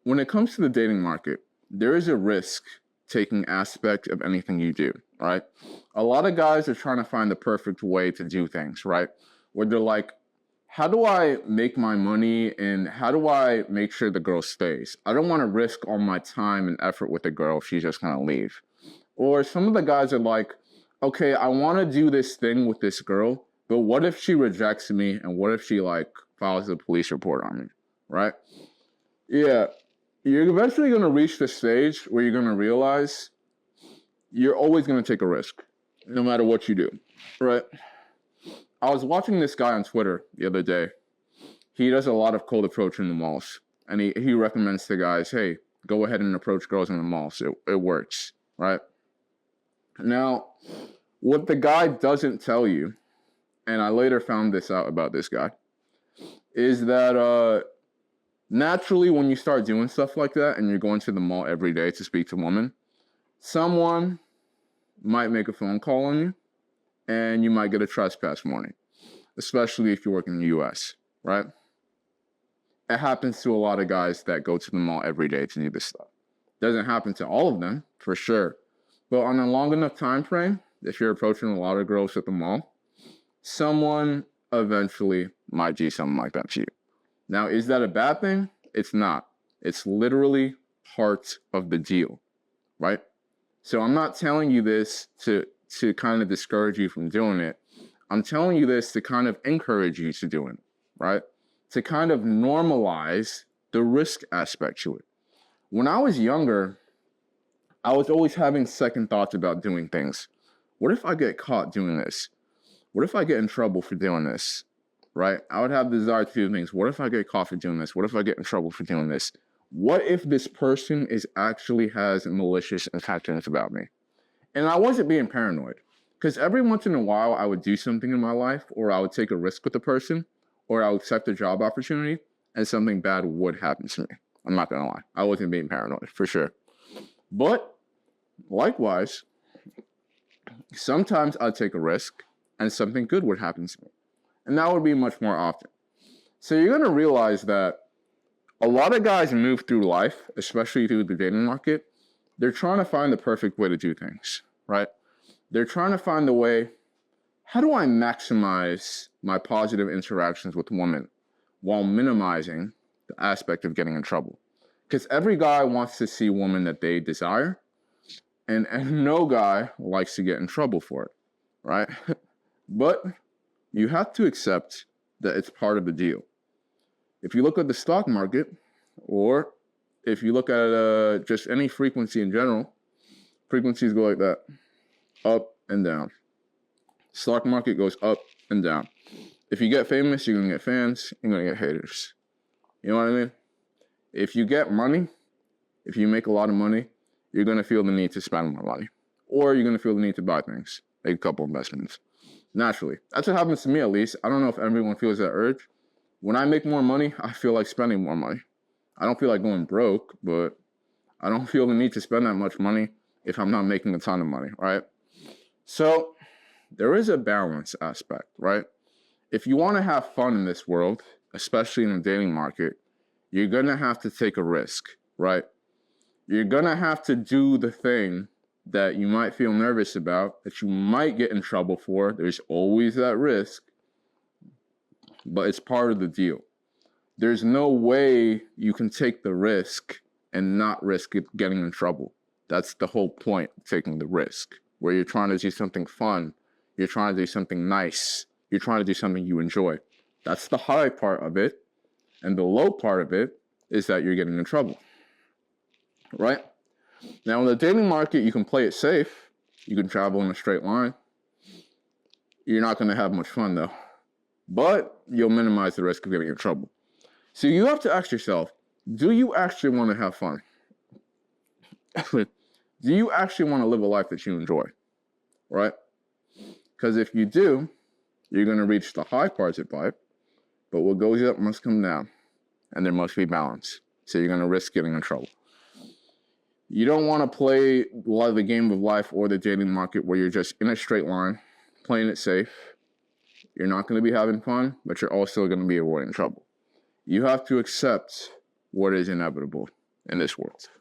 when it comes to the dating market, there is a risk taking aspect of anything you do, right? A lot of guys are trying to find the perfect way to do things, right? Where they're like, how do I make my money and how do I make sure the girl stays? I don't want to risk all my time and effort with a girl if she's just going to leave. Or some of the guys are like, okay, I want to do this thing with this girl, but what if she rejects me and what if she like files a police report on me, right? Yeah, you're eventually going to reach the stage where you're going to realize you're always going to take a risk, no matter what you do, right? I was watching this guy on Twitter the other day. He does a lot of cold approach in the malls, and he recommends to guys, hey, go ahead and approach girls in the malls. It works, right? Now, what the guy doesn't tell you, and I later found this out about this guy, is that naturally when you start doing stuff like that and you're going to the mall every day to speak to women, someone might make a phone call on you and you might get a trespass warning, especially if you work in the US, right? It happens to a lot of guys that go to the mall every day to do this stuff. Doesn't happen to all of them, for sure. But on a long enough time frame, if you're approaching a lot of girls at the mall, someone eventually might do something like that to you. Now, is that a bad thing? It's not. It's literally part of the deal, right? So I'm not telling you this to kind of discourage you from doing it. I'm telling you this to kind of encourage you to do it, right? To kind of normalize the risk aspect to it. When I was younger, I was always having second thoughts about doing things. What if I get caught doing this? What if I get in trouble for doing this? Right? I would have the desire to do things. What if I get caught for doing this? What if I get in trouble for doing this? What if this person actually has malicious intentions about me? And I wasn't being paranoid, because every once in a while I would do something in my life, or I would take a risk with a person, or I would accept a job opportunity, and something bad would happen to me. I'm not gonna lie. I wasn't being paranoid, for sure. But likewise, sometimes I'd take a risk and something good would happen to me. And that would be much more often. So you're going to realize that a lot of guys move through life, especially through the dating market. They're trying to find the perfect way to do things, right? They're trying to find the way, how do I maximize my positive interactions with women while minimizing the aspect of getting in trouble? Because every guy wants to see women that they desire, and no guy likes to get in trouble for it, right? But you have to accept that it's part of the deal. If you look at the stock market, or if you look at just any frequency in general, frequencies go like that, up and down. Stock market goes up and down. If you get famous, you're going to get fans, you're going to get haters. You know what I mean? If you get money, if you make a lot of money, you're going to feel the need to spend more money. Or you're going to feel the need to buy things, make a couple investments. Naturally. That's what happens to me, at least. I don't know if everyone feels that urge. When I make more money, I feel like spending more money. I don't feel like going broke, but I don't feel the need to spend that much money if I'm not making a ton of money, right? So there is a balance aspect, right? If you want to have fun in this world, especially in the dating market, you're going to have to take a risk, right? You're going to have to do the thing that you might feel nervous about, that you might get in trouble for. There's always that risk, but it's part of the deal. There's no way you can take the risk and not risk getting in trouble. That's the whole point of taking the risk, where you're trying to do something fun, you're trying to do something nice, you're trying to do something you enjoy. That's the high part of it, and the low part of it is that you're getting in trouble, right? Now, in the dating market, you can play it safe. You can travel in a straight line. You're not going to have much fun, though. But you'll minimize the risk of getting in trouble. So you have to ask yourself, do you actually want to have fun? Do you actually want to live a life that you enjoy? Right? Because if you do, you're going to reach the high parts of life. But what goes up must come down. And there must be balance. So you're going to risk getting in trouble. You don't want to play the game of life or the dating market where you're just in a straight line, playing it safe. You're not going to be having fun, but you're also going to be avoiding trouble. You have to accept what is inevitable. in this world.